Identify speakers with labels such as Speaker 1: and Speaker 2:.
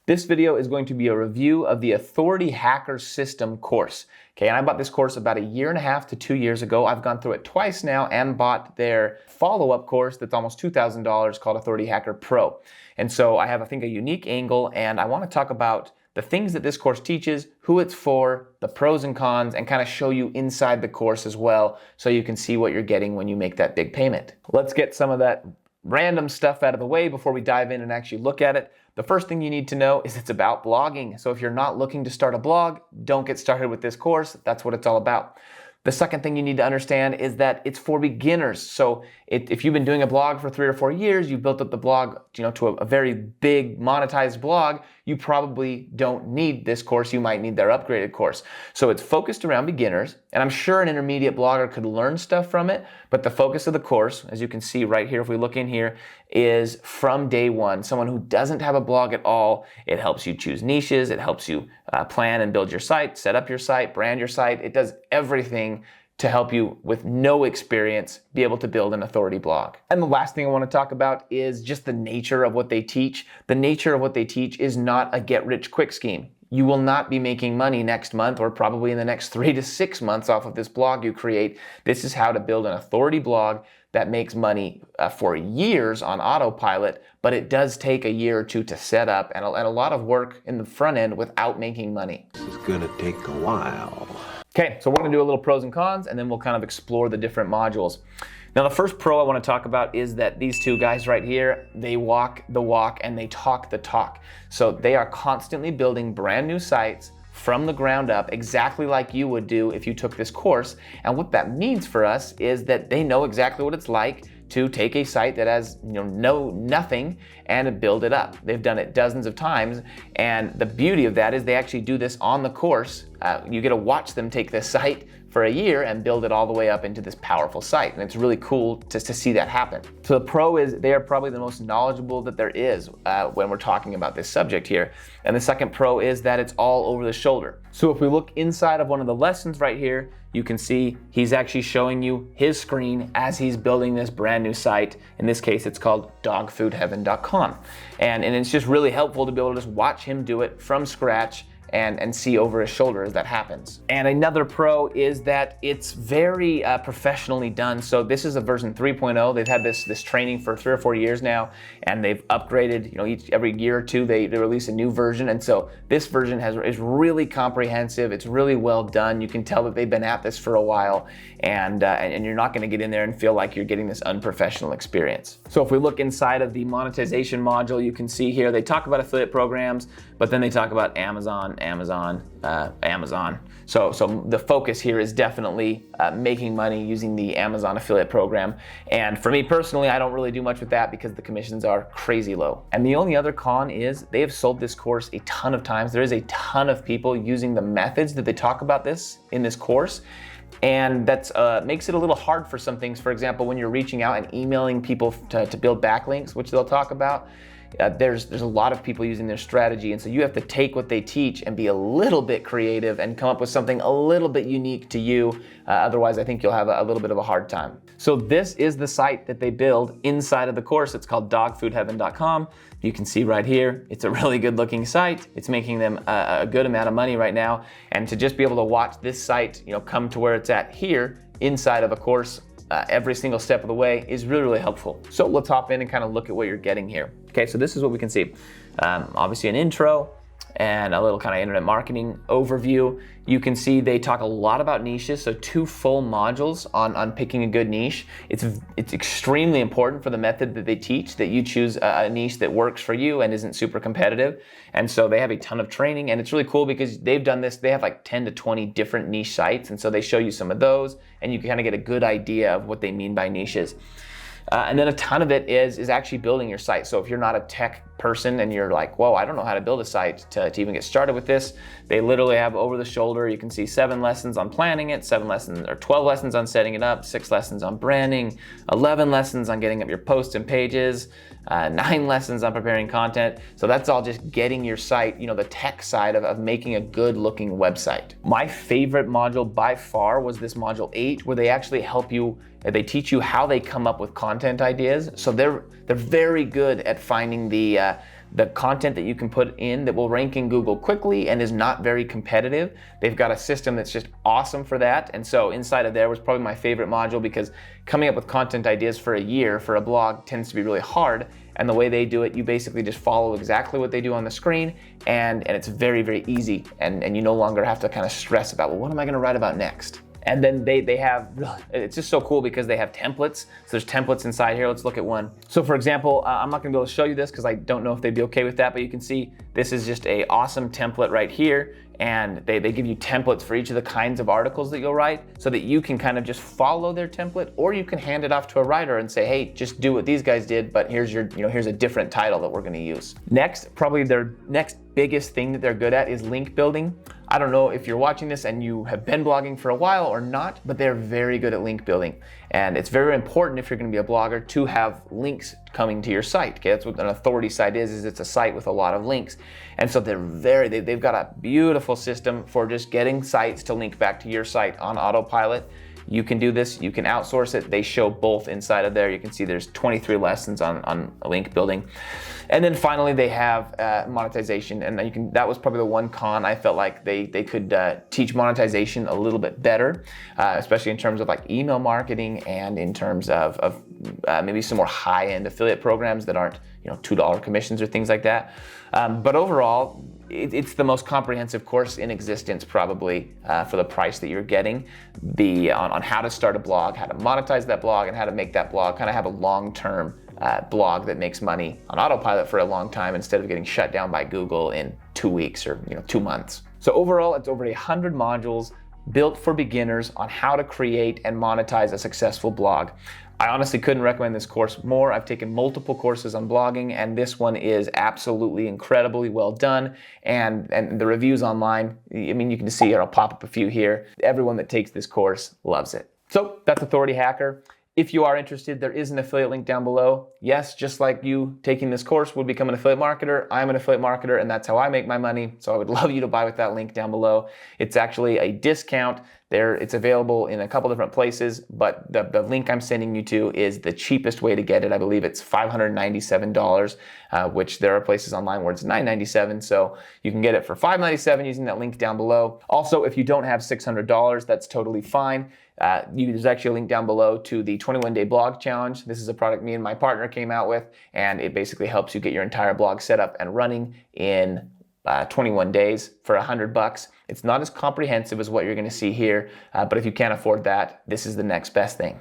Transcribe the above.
Speaker 1: This video is going to be a review of the AuthorityHacker System course. Okay, and I bought this course about 1.5 to 2 years ago. I've gone through it twice now and bought their follow-up course that's almost $2,000 called AuthorityHacker Pro. And so I have, I think, a unique angle, and I want to talk about the things that this course teaches, who it's for, the pros and cons, and kind of show you inside the course as well so you can see what you're getting when you make that big payment. Let's get some of that random stuff out of the way before we dive in and actually look at it. The first thing you need to know is it's about blogging. So if you're not looking to start a blog, don't get started with this course. That's what it's all about. The second thing you need to understand is that it's for beginners. So if you've been doing a blog for 3 or 4 years, you've built up the blog, to a very big monetized blog, you probably don't need this course. You might need their upgraded course. So it's focused around beginners, and I'm sure an intermediate blogger could learn stuff from it, but the focus of the course, as you can see right here, if we look in here, is from day one. Someone who doesn't have a blog at all. It helps you choose niches. It helps you plan and build your site, set up your site, brand your site. It does everything to help you with no experience be able to build an authority blog. And the last thing I want to talk about is just the nature of what they teach. The nature of what they teach is not a get-rich-quick scheme. You will not be making money next month or probably in the next 3 to 6 months off of this blog you create. This is how to build an authority blog that makes money for years on autopilot, but it does take a year or two to set up and a lot of work in the front end without making money.
Speaker 2: This is gonna take a while.
Speaker 1: Okay, so we're gonna do a little pros and cons, and then we'll kind of explore the different modules. Now, the first pro I wanna talk about is that these two guys right here, they walk the walk and they talk the talk. So they are constantly building brand new sites from the ground up, exactly like you would do if you took this course. And what that means for us is that they know exactly what it's like to take a site that has nothing and build it up. They've done it dozens of times, and the beauty of that is they actually do this on the course. You get to watch them take this site for a year and build it all the way up into this powerful site, and it's really cool to see that happen. So the pro is they are probably the most knowledgeable that there is when we're talking about this subject here. And the second pro is that it's all over the shoulder. So if we look inside of one of the lessons right here, you can see he's actually showing you his screen as he's building this brand new site. In this case, it's called dogfoodheaven.com. And it's just really helpful to be able to just watch him do it from scratch and see over his shoulder as that happens. And another pro is that it's very professionally done. So this is a version 3.0. They've had this training for 3 or 4 years now, and they've upgraded, every year or two they release a new version. And so this version is really comprehensive. It's really well done. You can tell that they've been at this for a while, and you're not gonna get in there and feel like you're getting this unprofessional experience. So if we look inside of the monetization module, you can see here, they talk about affiliate programs, but then they talk about Amazon. So the focus here is definitely making money using the Amazon affiliate program. And for me personally, I don't really do much with that because the commissions are crazy low. And the only other con is they have sold this course a ton of times. There is a ton of people using the methods that they talk about this in this course. And that makes it a little hard for some things. For example, when you're reaching out and emailing people to build backlinks, which they'll talk about, there's a lot of people using their strategy, and so you have to take what they teach and be a little bit creative and come up with something a little bit unique to you. Otherwise, I think you'll have a little bit of a hard time. So this is the site that they build inside of the course. It's called dogfoodheaven.com. You can see right here, it's a really good looking site. It's making them a good amount of money right now. And to just be able to watch this site, come to where it's at here inside of a course, every single step of the way is really, really helpful. So let's hop in and kind of look at what you're getting here. Okay, so this is what we can see. Obviously an intro and a little kind of internet marketing overview. You can see they talk a lot about niches, so 2 full modules on picking a good niche. It's extremely important for the method that they teach that you choose a niche that works for you and isn't super competitive. And so they have a ton of training, and it's really cool because they've done this. They have like 10 to 20 different niche sites, and so they show you some of those, and you can kind of get a good idea of what they mean by niches. And then a ton of it is actually building your site. So if you're not a tech person and you're like, whoa, I don't know how to build a site to even get started with this, they literally have over the shoulder, you can see 7 lessons on planning it, 7 lessons or 12 lessons on setting it up, 6 lessons on branding, 11 lessons on getting up your posts and pages, 9 lessons on preparing content. So that's all just getting your site, the tech side of making a good looking website. My favorite module by far was this module 8, where they actually help you, they teach you how they come up with content ideas. So they're very good at finding the the content that you can put in that will rank in Google quickly and is not very competitive. They've got a system that's just awesome for that. And so inside of there was probably my favorite module, because coming up with content ideas for a year for a blog tends to be really hard. And the way they do it, you basically just follow exactly what they do on the screen, and it's very, very easy. And you no longer have to kind of stress about, well, what am I gonna write about next? And then they have, it's just so cool because they have templates. So there's templates inside here. Let's look at one. So for example, I'm not gonna be able to show you this because I don't know if they'd be okay with that, but you can see this is just a awesome template right here. And they give you templates for each of the kinds of articles that you'll write, so that you can kind of just follow their template, or you can hand it off to a writer and say, hey, just do what these guys did, but here's your, here's a different title that we're gonna use. Next, probably their next biggest thing that they're good at is link building. I don't know if you're watching this and you have been blogging for a while or not, but they're very good at link building. And it's very important if you're gonna be a blogger to have links coming to your site. Okay, that's what an authority site is it's a site with a lot of links. And so they've got a beautiful system for just getting sites to link back to your site on autopilot. You can do this, you can outsource it. They show both inside of there. You can see there's 23 lessons on link building. And then finally they have monetization, and that was probably the one con I felt like they could teach monetization a little bit better, especially in terms of like email marketing and in terms of maybe some more high-end affiliate programs that aren't $2 commissions or things like that. But overall, it's the most comprehensive course in existence, probably, for the price that you're getting. On how to start a blog, how to monetize that blog, and how to make that blog kind of have a long-term blog that makes money on autopilot for a long time instead of getting shut down by Google in 2 weeks or 2 months. So overall, it's over 100 modules built for beginners on how to create and monetize a successful blog. I honestly couldn't recommend this course more. I've taken multiple courses on blogging, and this one is absolutely incredibly well done. And the reviews online, I mean, you can see here, I'll pop up a few here. Everyone that takes this course loves it. So that's Authority Hacker. If you are interested, there is an affiliate link down below. Yes, just like you taking this course would become an affiliate marketer, I'm an affiliate marketer, and that's how I make my money. So I would love you to buy with that link down below. It's actually a discount. It's available in a couple different places, but the link I'm sending you to is the cheapest way to get it. I believe it's $597, which there are places online where it's $997. So you can get it for $597 using that link down below. Also, if you don't have $600, that's totally fine. There's actually a link down below to the 21-day blog challenge. This is a product me and my partner came out with, and it basically helps you get your entire blog set up and running in 21 days for $100. It's not as comprehensive as what you're going to see here, but if you can't afford that, this is the next best thing.